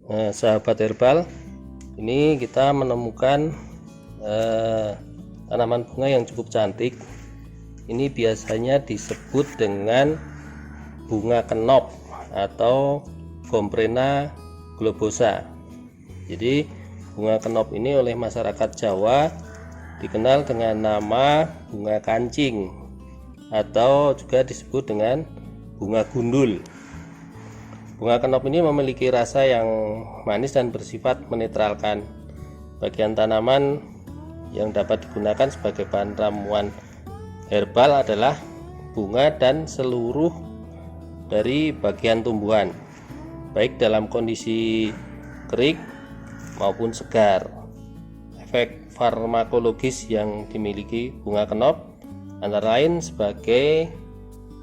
Sahabat herbal, ini kita menemukan tanaman bunga yang cukup cantik. Ini biasanya disebut dengan bunga kenop atau Gomprena globosa. Jadi bunga kenop ini oleh masyarakat Jawa dikenal dengan nama bunga kancing atau juga disebut dengan bunga gundul. Bunga kenop ini memiliki rasa yang manis dan bersifat menetralkan. Bagian tanaman yang dapat digunakan sebagai bahan ramuan herbal adalah bunga dan seluruh dari bagian tumbuhan, baik dalam kondisi kering maupun segar. Efek farmakologis yang dimiliki bunga kenop antara lain sebagai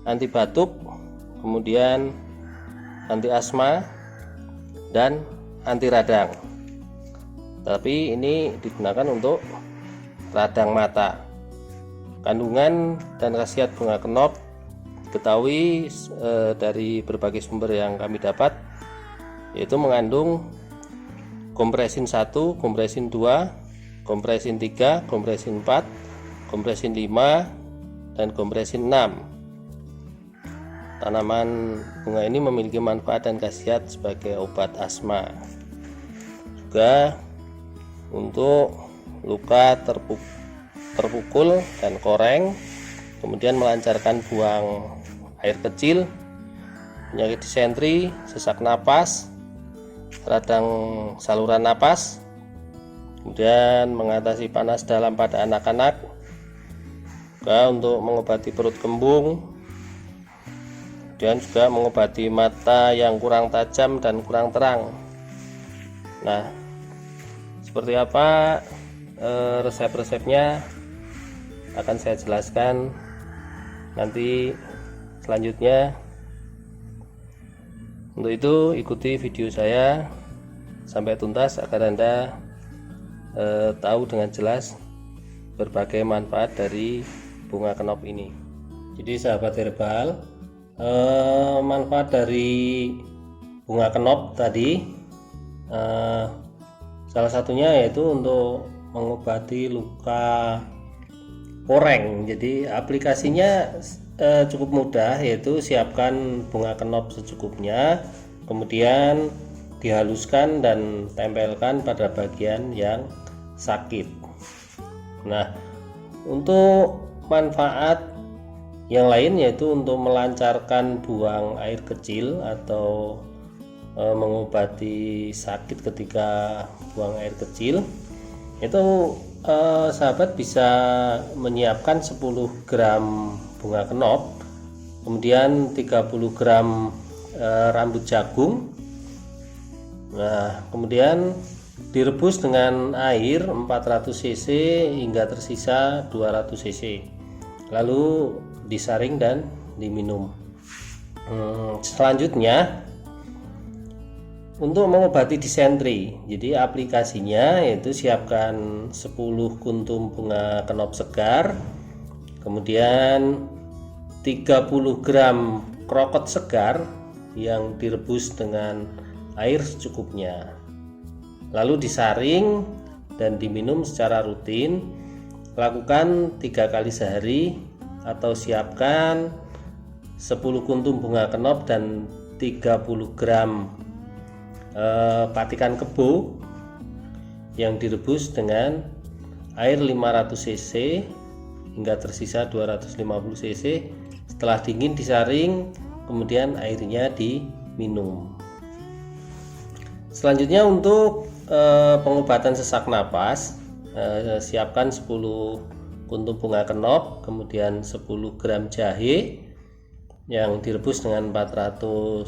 anti batuk, kemudian anti asma dan anti radang. Tapi ini digunakan untuk radang mata. Kandungan dan khasiat bunga kenop diketahui dari berbagai sumber yang kami dapat, yaitu mengandung kompresin 1, kompresin 2, kompresin 3, kompresin 4, kompresin 5, dan kompresin 6. Tanaman bunga ini memiliki manfaat dan khasiat sebagai obat asma, juga untuk luka terpukul dan koreng, kemudian melancarkan buang air kecil, penyakit disentri, sesak napas, radang saluran napas, kemudian mengatasi panas dalam pada anak-anak, juga untuk mengobati perut kembung, dan juga mengobati mata yang kurang tajam dan kurang terang. Nah, seperti apa resep-resepnya akan saya jelaskan nanti selanjutnya. Untuk itu ikuti video saya sampai tuntas agar Anda tahu dengan jelas berbagai manfaat dari bunga kenop ini. Jadi sahabat herbal, manfaat dari bunga kenop tadi salah satunya yaitu untuk mengobati luka koreng. Jadi aplikasinya cukup mudah, yaitu siapkan bunga kenop secukupnya, kemudian dihaluskan dan tempelkan pada bagian yang sakit. Nah, untuk manfaat yang lain yaitu untuk melancarkan buang air kecil atau mengobati sakit ketika buang air kecil. Itu sahabat bisa menyiapkan 10 gram bunga kenop, kemudian 30 gram rambut jagung. Nah, kemudian direbus dengan air 400 cc hingga tersisa 200 cc. Lalu disaring dan diminum. Selanjutnya untuk mengobati disentri, jadi aplikasinya yaitu siapkan 10 kuntum bunga kenop segar, kemudian 30 gram krokot segar yang direbus dengan air secukupnya, lalu disaring dan diminum secara rutin. Lakukan 3 kali sehari, atau siapkan 10 kuntum bunga kenop dan 30 gram patikan kebo yang direbus dengan air 500 cc hingga tersisa 250 cc. Setelah dingin disaring, kemudian airnya diminum. Selanjutnya untuk pengobatan sesak napas, siapkan 10 kuntum bunga kenop, kemudian 10 gram jahe yang direbus dengan 400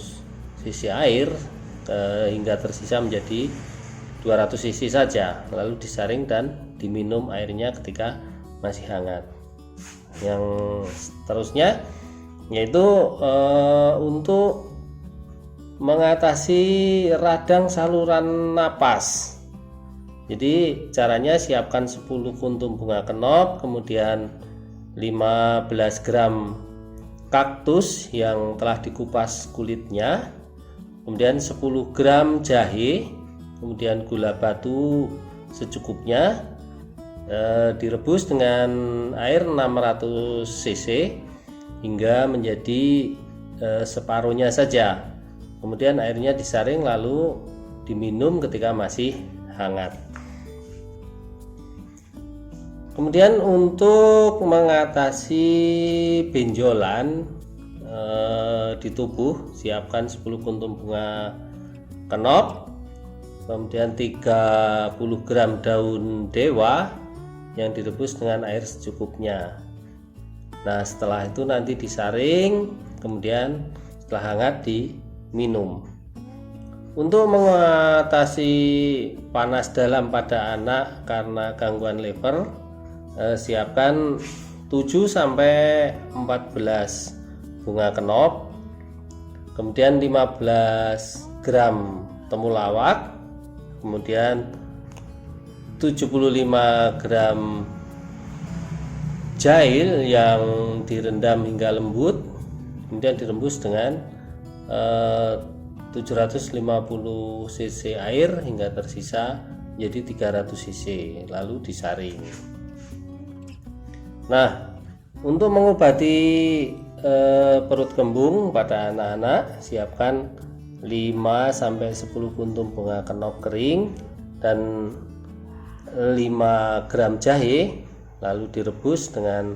cc air hingga tersisa menjadi 200 cc saja, lalu disaring dan diminum airnya ketika masih hangat. Yang seterusnya yaitu untuk mengatasi radang saluran napas. Jadi caranya siapkan 10 kuntum bunga kenop, kemudian 15 gram kaktus yang telah dikupas kulitnya, kemudian 10 gram jahe, kemudian gula batu secukupnya, direbus dengan air 600 cc hingga menjadi separuhnya saja. Kemudian airnya disaring lalu diminum ketika masih hangat. Kemudian untuk mengatasi benjolan di tubuh, siapkan 10 kuntum bunga kenop, kemudian 30 gram daun dewa yang direbus dengan air secukupnya. Nah, setelah itu nanti disaring, kemudian setelah hangat diminum. Untuk mengatasi panas dalam pada anak karena gangguan lever, siapkan 7-14 bunga kenop, kemudian 15 gram temulawak, kemudian 75 gram jail yang direndam hingga lembut, kemudian direbus dengan 750 cc air hingga tersisa menjadi 300 cc, lalu disaring. Nah, untuk mengobati perut kembung pada anak-anak, siapkan 5-10 kuntum bunga kenop kering dan 5 gram jahe, lalu direbus dengan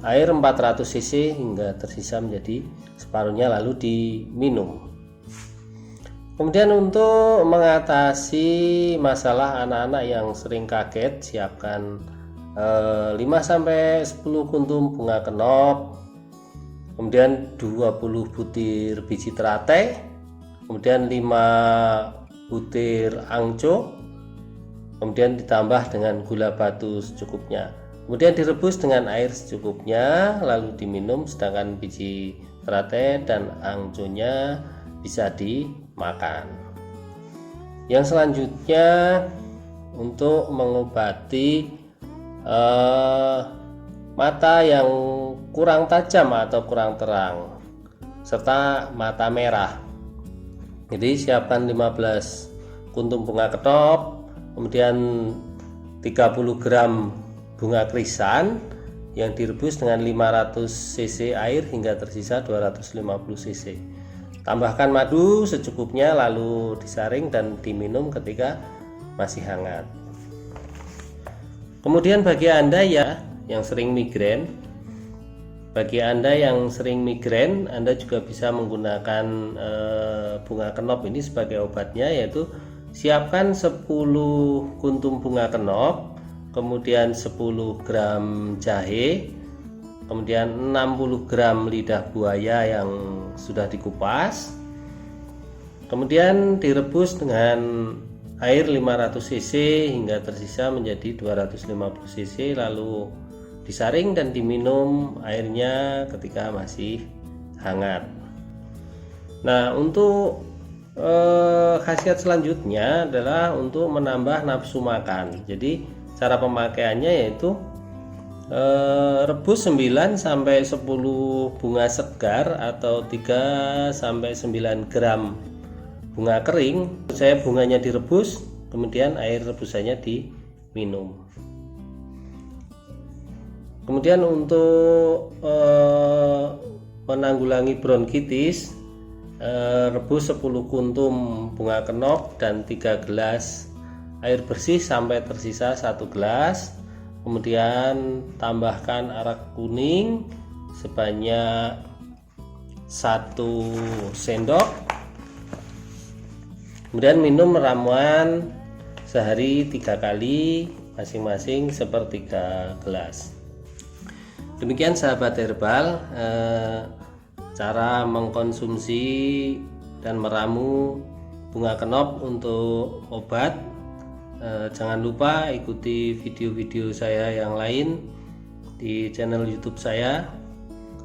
air 400 cc hingga tersisa menjadi separuhnya, lalu diminum. Kemudian untuk mengatasi masalah anak-anak yang sering kaget, siapkan 5-10 kuntum bunga kenop, kemudian 20 butir biji teratai, kemudian 5 butir angco, kemudian ditambah dengan gula batu secukupnya. Kemudian direbus dengan air secukupnya, lalu diminum, sedangkan biji teratai dan angconya bisa dimakan. Yang selanjutnya untuk mengobati mata yang kurang tajam atau kurang terang serta mata merah. Jadi siapkan 15 kuntum bunga kenop, kemudian 30 gram bunga krisan yang direbus dengan 500 cc air hingga tersisa 250 cc. Tambahkan madu secukupnya lalu disaring dan diminum ketika masih hangat. Kemudian bagi Anda yang sering migrain, Anda juga bisa menggunakan bunga kenop ini sebagai obatnya, yaitu siapkan 10 kuntum bunga kenop, kemudian 10 gram jahe, kemudian 60 gram lidah buaya yang sudah dikupas, kemudian direbus dengan air 500 cc hingga tersisa menjadi 250 cc, lalu disaring dan diminum airnya ketika masih hangat. Nah, untuk khasiat selanjutnya adalah untuk menambah nafsu makan. Jadi cara pemakaiannya yaitu rebus 9-10 bunga segar atau 3-9 gram bunga kering. Saya bunganya direbus, kemudian air rebusannya diminum. Kemudian untuk menanggulangi bronkitis, rebus 10 kuntum bunga kenop dan 3 gelas air bersih sampai tersisa 1 gelas. Kemudian tambahkan arak kuning sebanyak 1 sendok. Kemudian minum ramuan sehari 3 kali, masing-masing sepertiga gelas. Demikian sahabat herbal, cara mengkonsumsi dan meramu bunga kenop untuk obat. Jangan lupa ikuti video-video saya yang lain di channel YouTube saya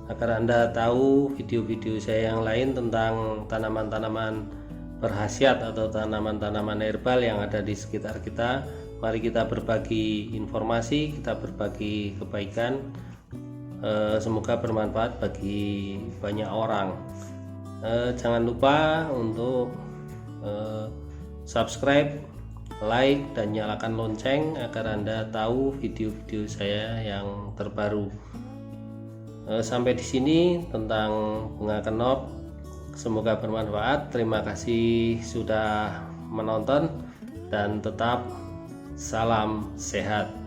agar Anda tahu video-video saya yang lain tentang tanaman-tanaman berkhasiat atau tanaman-tanaman herbal yang ada di sekitar kita. Mari kita berbagi informasi, kita berbagi kebaikan. Semoga bermanfaat bagi banyak orang. Jangan lupa untuk subscribe, like, dan nyalakan lonceng agar Anda tahu video-video saya yang terbaru. Sampai di sini tentang bunga kenop. Semoga bermanfaat. Terima kasih sudah menonton dan tetap salam sehat.